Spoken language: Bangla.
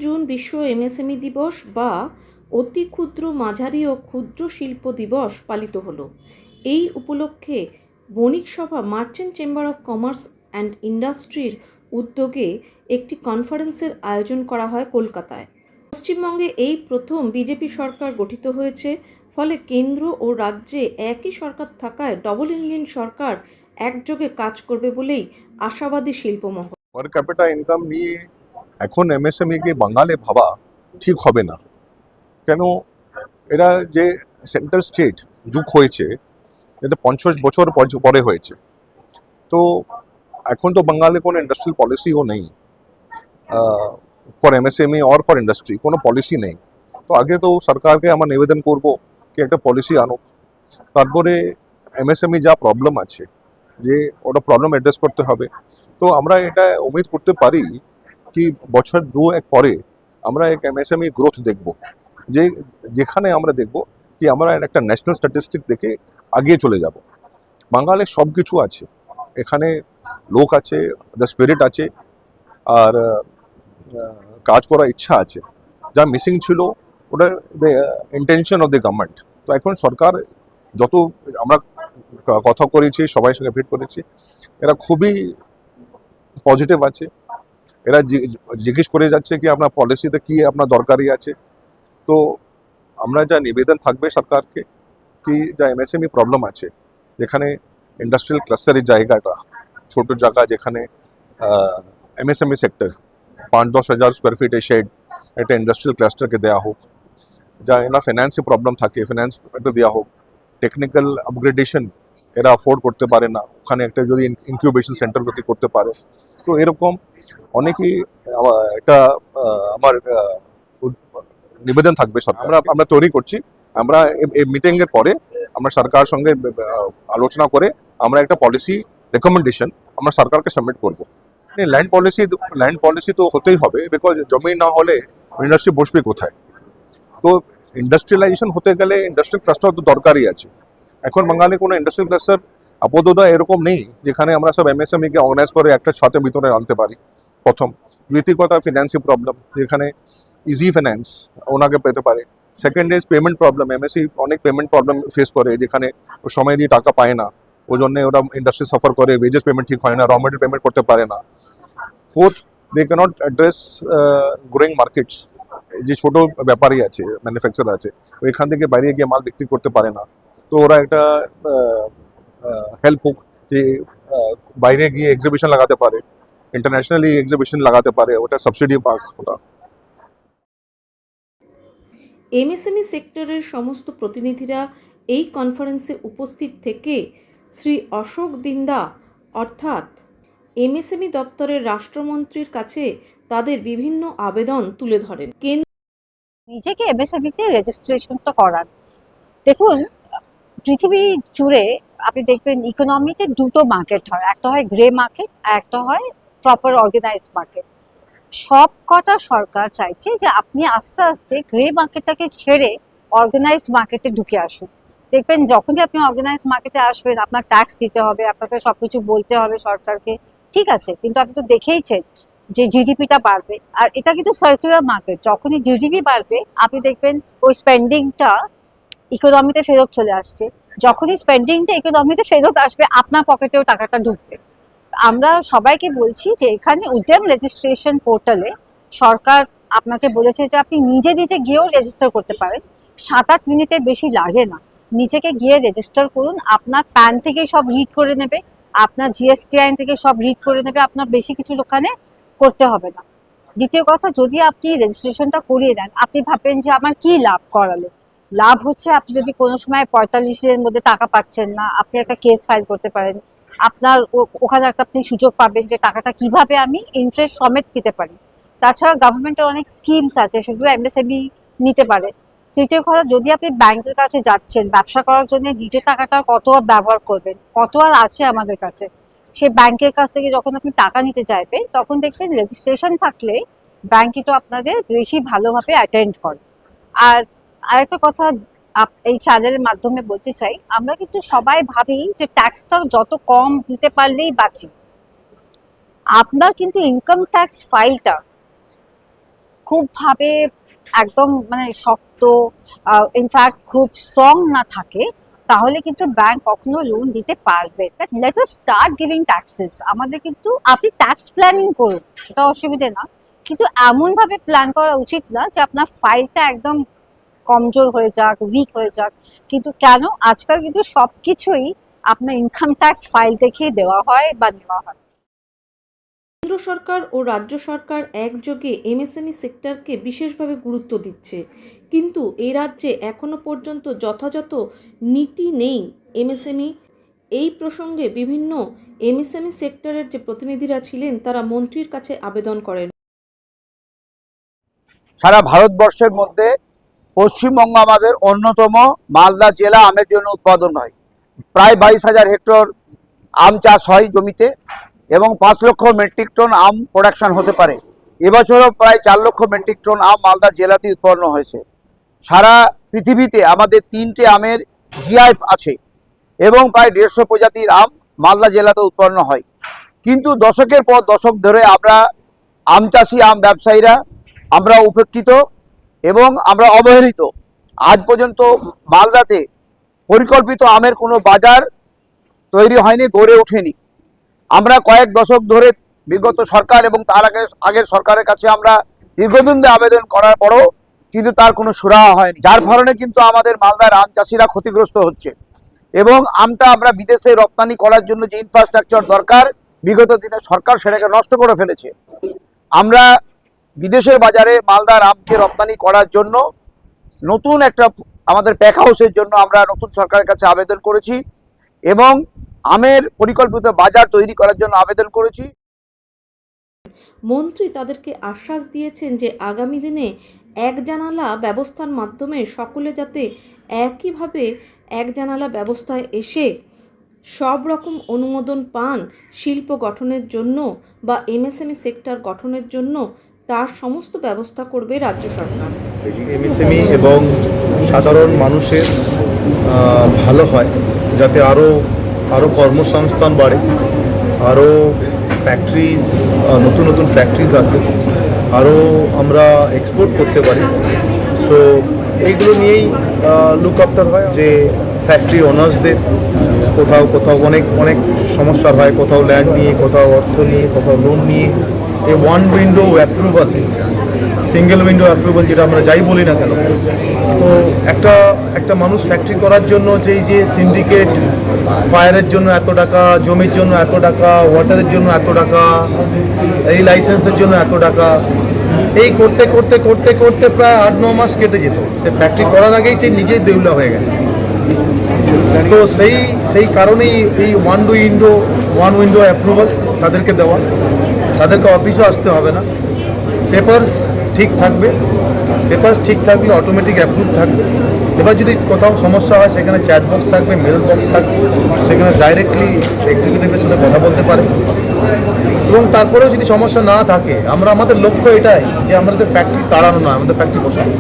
জুন বিশ্ব এমএসএমই দিবস বা অতি ক্ষুদ্র মাঝারি ও ক্ষুদ্র শিল্প দিবস পালিত হলো। এই উপলক্ষে বণিক সভা merchant chamber of commerce and ইন্ডাস্ট্রির উদ্যোগে একটি কনফারেন্সের আয়োজন করা হয় কলকাতায়। পশ্চিমবঙ্গে এই প্রথম বিজেপি সরকার গঠিত হয়েছে, ফলে কেন্দ্র ও রাজ্যে একই সরকার থাকায় ডবল ইঞ্জিন সরকার একযোগে কাজ করবে বলেই আশাবাদী শিল্পমহল। পার ক্যাপিটা ইনকাম নিয়ে এখন এমএসএমই কে বাঙালি ভাবা ঠিক হবে না। কেন? এরা যে সেন্ট্রাল স্টেট যুগ হয়েছে, এটা 50 বছর পরে হয়েছে। তো এখন তো বাঙালি কোনো ইন্ডাস্ট্রিয়াল পলিসিও নেই for MSME or for industry, কোনো পলিসি নেই। তো আগে তো সরকারকে আমরা নিবেদন করব কি একটা পলিসি আনুক, তারপরে এমএসএমই যা প্রবলেম আছে যে ওটা প্রবলেম অ্যাড্রেস করতে হবে। তো আমরা এটা উম্মিদ করতে পারি কি বছর এক পরে আমরা এক এমএসএমই গ্রোথ দেখব, যেখানে আমরা দেখব কি আমরা একটা ন্যাশনাল স্ট্যাটিস্টিক দেখে আগিয়ে চলে যাব। বাঙালির সব কিছু আছে, এখানে লোক আছে, দ্য স্পিরিট আছে, আর কাজ করার ইচ্ছা আছে। যা মিসিং ছিল ওটা ইন্টেনশন অফ দ্য গভর্নমেন্ট। তো এখন সরকার যত আমরা কথা করেছি, সবাই সঙ্গে ভেট করেছি, এরা খুবই পজিটিভ আছে। এরা জিজ্ঞেস করে যাচ্ছে কি আপনার পলিসিতে কি আপনার দরকারি আছে। তো আমরা যা নিবেদন থাকবে সরকারকে কি যা এমএসএমই প্রবলেম আছে, যেখানে ইন্ডাস্ট্রিয়াল ক্লাস্টারের জায়গাটা ছোট জায়গা, যেখানে এমএসএমই সেক্টর 5-10 হাজার স্কোয়ার ফিটের শেড একটা ইন্ডাস্ট্রিয়াল ক্লাস্টারকে দেওয়া হোক, যা এনা ফিনান্সে প্রবলেম থাকে ফিনান্স একটা দেওয়া হোক, টেকনিক্যাল আপগ্রেডেশন এরা অ্যাফোর্ড করতে পারে না, ওখানে একটা যদি ইনকিউবেশন সেন্টার যদি করতে পারে। তো এরকম অনেকেই একটা আমার নিবেদন থাকবে সরকার। আমরা তৈরি করছি। আমরা এই মিটিং এর পরে আমরা সরকার সঙ্গে আলোচনা করে আমরা একটা পলিসি রেকমেন্ডেশন আমরা সরকারকে সাবমিট করব। ল্যান্ড পলিসি তো হতেই হবে, বিকজ জমি না হলে ইন্ডাস্ট্রি বসবে কোথায়। তো ইন্ডাস্ট্রিয়ালাইজেশন হতে গেলে ইন্ডাস্ট্রিয়াল ক্লাস্টার তো দরকারই আছে। এখন বাঙালি কোনো ইন্ডাস্ট্রিয়াল ক্লাস্টার আপাতত এরকম নেই যেখানে আমরা সব এমএসএমই কে অর্গানাইজ করে একটা ছাতের ভিতরে আনতে পারি। প্রথম দ্বিতীয় কথা, ফিনান্সিয়াল প্রবলেম, যেখানে ইজি ফাইন্যান্স ওনাকে পেতে পারে। Second is payment problem, MSc অনেক পেমেন্ট প্রবলেম ফেস করে, যেখানে সময় দিয়ে টাকা পায় না, ওই জন্য ওরা ইন্ডাস্ট্রি সাফার করে, ওয়েজেস পেমেন্ট ঠিক হয় না, র মেটেরিয়াল পেমেন্ট করতে পারে না। Fourth, they can't address growing markets, যে ছোট ব্যাপারী আছে, ম্যানুফ্যাকচার আছে, ওইখান থেকে বাইরে গিয়ে মাল বিক্রি করতে পারে না। তো ওরা একটা হেল্প হোক যে বাইরে গিয়ে এক্সিবিশন লাগাতে পারে, ইন্টারন্যাশনালি এক্সিবিশন লাগাতে পারে, ওটা সাবসিডি পাক ওটা। এমএসএমই সেক্টরের সমস্ত প্রতিনিধিরা এই কনফারেন্সে উপস্থিত থেকে শ্রী অশোক দিন্দা অর্থাৎ এমএসএমই দপ্তরের রাষ্ট্রমন্ত্রীর কাছে তাদের বিভিন্ন আবেদন তুলে ধরেন। নিজেকে এমএসএমইতে রেজিস্ট্রেশনটা করান। দেখুন, পৃথিবী জুড়ে আপনি দেখবেন ইকোনমিতে দুটো মার্কেট হয়, একটা হয় গ্রে মার্কেট আর একটা হয় প্রপার অর্গানাইজড মার্কেট। সব কটা সরকার চাইছে যে আপনি আস্তে আস্তে গ্রে মার্কেটটাকে ছেড়ে অর্গানাইজড মার্কেটে ঢুকে আসুন। দেখবেন যখনই আপনি অর্গানাইজড মার্কেটে আসবেন আপনার ট্যাক্স দিতে হবে, আপনাকে সবকিছু বলতে হবে সরকারকে, ঠিক আছে, কিন্তু আপনি তো দেখেইছেন যে জিডিপিটা বাড়বে। আর এটা কিন্তু সার্কুলার মার্কেট, যখনই জিডিপি বাড়বে আপনি দেখবেন ওই স্পেন্ডিংটা ইকোনমিতে ফেরত চলে আসছে। যখনই স্পেন্ডিংটা ইকোনমিতে ফেরত আসবে আপনার পকেটেও টাকাটা ঢুকবে। আমরা সবাইকে বলছি যে এখানে উদ্যম রেজিস্ট্রেশন পোর্টালে সরকার আপনাকে বলেছে যে আপনি নিজে নিজে গিয়েও রেজিস্টার করতে পারেন। 7-8 মিনিটের বেশি লাগে না, নিজেকে গিয়ে রেজিস্টার করুন। আপনার প্যান থেকে সব রিড করে নেবে, আপনার জিএসটি আইন থেকে সব রিড করে নেবে, আপনার বেশি কিছু ওখানে করতে হবে না। দ্বিতীয় কথা, যদি আপনি রেজিস্ট্রেশনটা করিয়ে দেন আপনি ভাববেন যে আমার কি লাভ করালো। লাভ হচ্ছে আপনি যদি কোনো সময় 45 দিনের মধ্যে টাকা পাচ্ছেন না, আপনি একটা কেস ফাইল করতে পারেন। আপনার ওখানে একটা আপনি সুযোগ পাবেন যে টাকাটা কিভাবে আমি ইন্টারেস্ট সমেত পেতে পারি। তাছাড়া গভর্নমেন্টের অনেক স্কিমস আছে, সেগুলো এমএসএমই নিতে পারে। তৃতীয় কথা, যদি আপনি ব্যাংকের কাছে যাচ্ছেন ব্যবসা করার জন্য, নিজের টাকাটা কত আর ব্যবহার করবেন, কত আর আছে আমাদের কাছে, সে ব্যাংকের কাছ থেকে যখন আপনি টাকা নিতে চাইবেন তখন দেখবেন রেজিস্ট্রেশন থাকলে ব্যাংক কিন্তু আপনাদের বেশি ভালোভাবে অ্যাটেন্ড করে। আর আরেকটা কথা এই চ্যানেলের মাধ্যমে বলতে চাই, আমরা কিন্তু সবাই ভাবি যে ট্যাক্সটা যত কম দিতে পারলেই বাঁচি। আপনার কিন্তু ইনকাম ট্যাক্স ফাইলটা খুব ভাবে একদম মানে শক্ত, ইনফ্যাক্ট খুব স্ট্রং না থাকে, তাহলে কিন্তু ব্যাংক কখনো লোন দিতে পারবে। Let us start giving taxes. আমাদের কিন্তু আপনি ট্যাক্স প্ল্যানিং করুন, এটা অসুবিধে না, কিন্তু এমন ভাবে প্ল্যান করা উচিত না যে আপনার ফাইলটা একদম কমজোর হয়ে যাক, উইক হয়ে যাক। কিন্তু কেন আজকাল কিন্তু সবকিছুই আপনার ইনকাম ট্যাক্স ফাইল দেখেই দেওয়া হয় বা নেওয়া হয়। কেন্দ্র সরকার ও রাজ্য সরকার একযোগে এমএসএমই সেক্টরকে বিশেষভাবে গুরুত্ব দিচ্ছে, কিন্তু এই রাজ্যে এখনো পর্যন্ত যথাযথ নীতি নেই এমএসএমই। এই প্রসঙ্গে বিভিন্ন এমএসএমই সেক্টরের যে প্রতিনিধিরা ছিলেন তারা মন্ত্রীর কাছে আবেদন করেন। সারা ভারতবর্ষের মধ্যে পশ্চিমবঙ্গ আমাদের অন্যতম মালদা জেলা আমের জন্য উৎপাদন হয়। প্রায় 22,000 হেক্টর আম চাষ হয় জমিতে এবং 5 লক্ষ মেট্রিক টন আম প্রোডাকশন হতে পারে। এবছরও প্রায় 4 লক্ষ মেট্রিক টন আম মালদা জেলাতে উৎপন্ন হয়েছে। সারা পৃথিবীতে আমাদের 3টে আমের জিআই আছে এবং প্রায় 150 প্রজাতির আম মালদা জেলাতে উৎপন্ন হয়। কিন্তু দশকের পর দশক ধরে আমরা আম চাষি, আম ব্যবসায়ীরা আমরা উপেক্ষিত এবং আমরা অবহেলিত। আজ পর্যন্ত মালদাতে পরিকল্পিত আমের কোনো বাজার তৈরি হয়নি, গড়ে ওঠেনি। আমরা কয়েক দশক ধরে বিগত সরকার এবং তার আগের সরকারের কাছে আমরা দীর্ঘদিন ধরে আবেদন করার পরও কিন্তু তার কোনো সুরাহা হয়নি, যার কারণে কিন্তু আমাদের মালদার আম চাষিরা ক্ষতিগ্রস্ত হচ্ছে। এবং আমটা আমরা বিদেশে রপ্তানি করার জন্য যে ইনফ্রাস্ট্রাকচার দরকার, বিগত দিনে সরকার সেটাকে নষ্ট করে ফেলেছে। আমরা বিদেশের বাজারে মালদার আমকে রপ্তানি করার জন্য নতুন একটা আমাদের প্যাক হাউসের জন্য আমরা নতুন সরকারের কাছে আবেদন করেছি এবং আমের পরিকল্পিত বাজার তৈরি করার জন্য আবেদন করেছি। মন্ত্রী তাদেরকে আশ্বাস দিয়েছেন যে আগামী দিনে এক জানালা ব্যবস্থার মাধ্যমে সকলে যাতে একইভাবে এক জানালা ব্যবস্থায় এসে সব রকম অনুমোদন পান শিল্প গঠনের জন্য বা এমএসএমই সেক্টর গঠনের জন্য, তার সমস্ত ব্যবস্থা করবে রাজ্য সরকার। এমএসএমই এবং সাধারণ মানুষের ভালো হয়, যাতে আরও কর্মসংস্থান বাড়ে, আরও ফ্যাক্টরিজ, নতুন নতুন ফ্যাক্টরিজ আসে, আরও আমরা এক্সপোর্ট করতে পারি। সো এইগুলো নিয়েই লুক আফটার হয় যে ফ্যাক্টরি ওনার্সদের কোথাও কোথাও অনেক সমস্যা হয়, কোথাও ল্যান্ড নিয়ে, কোথাও অর্থ নিয়ে, কোথাও লোন নিয়ে। এই one window approval, single window approval যেটা আমরা যাই বলি না কেন, তো একটা মানুষ ফ্যাক্টরি করার জন্য যে সিন্ডিকেট, ফায়ারের জন্য এত টাকা, জমির জন্য এত টাকা, ওয়াটারের জন্য এত টাকা, এই লাইসেন্সের জন্য এত টাকা, এই করতে করতে করতে করতে প্রায় 8-9 মাস কেটে যেত। সে ফ্যাক্টরি করার আগেই সে নিজেই দেউলা হয়ে গেছে। তো সেই কারণেই এই ওয়ান উইন্ডো অ্যাপ্রুভাল তাদেরকে দেওয়া, তাদেরকে অফিসও আসতে হবে না, পেপারস ঠিক থাকলে অটোমেটিক অ্যাপ্রুভ থাকবে। এবার যদি কোথাও সমস্যা হয় সেখানে চ্যাট বক্স থাকবে, মেল বক্স থাকবে, সেখানে ডাইরেক্টলি এক্সিকিউটিভের সাথে কথা বলতে পারে। এবং তারপরেও যদি সমস্যা না থাকে, আমাদের লক্ষ্য এটাই যে আমাদের ফ্যাক্টরি তাড়ানো নয়, আমাদের ফ্যাক্টরি বসানো।